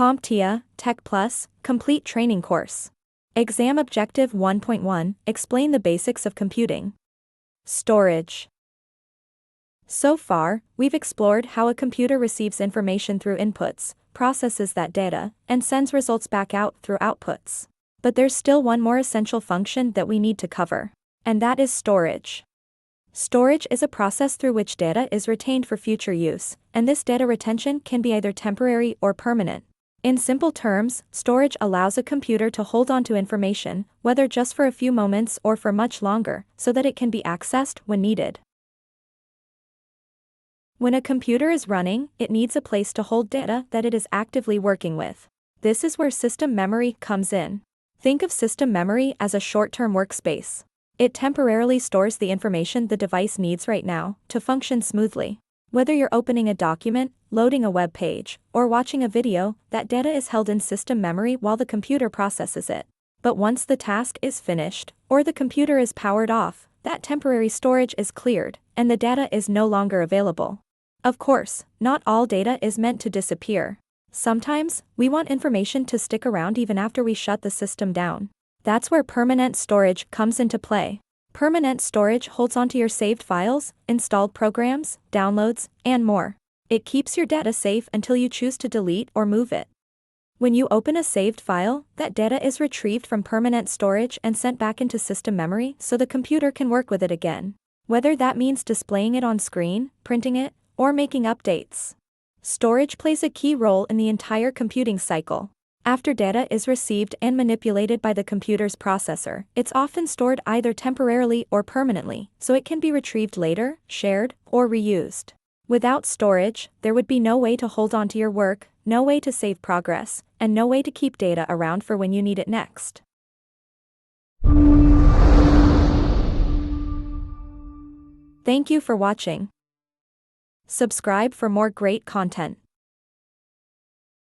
CompTIA Tech Plus Complete Training Course. Exam Objective 1.1 Explain the basics of computing. Storage. So far, we've explored how a computer receives information through inputs, processes that data, and sends results back out through outputs. But there's still one more essential function that we need to cover, and that is storage. Storage is a process through which data is retained for future use, and this data retention can be either temporary or permanent. In simple terms, storage allows a computer to hold on to information, whether just for a few moments or for much longer, so that it can be accessed when needed. When a computer is running, it needs a place to hold data that it is actively working with. This is where system memory comes in. Think of system memory as a short-term workspace. It temporarily stores the information the device needs right now to function smoothly. Whether you're opening a document, loading a web page, or watching a video, that data is held in system memory while the computer processes it. But once the task is finished, or the computer is powered off, that temporary storage is cleared, and the data is no longer available. Of course, not all data is meant to disappear. Sometimes, we want information to stick around even after we shut the system down. That's where permanent storage comes into play. Permanent storage holds onto your saved files, installed programs, downloads, and more. It keeps your data safe until you choose to delete or move it. When you open a saved file, that data is retrieved from permanent storage and sent back into system memory so the computer can work with it again. Whether that means displaying it on screen, printing it, or making updates. Storage plays a key role in the entire computing cycle. After data is received and manipulated by the computer's processor, it's often stored either temporarily or permanently, so it can be retrieved later, shared, or reused. Without storage, there would be no way to hold on to your work, no way to save progress, and no way to keep data around for when you need it next. Thank you for watching. Subscribe for more great content.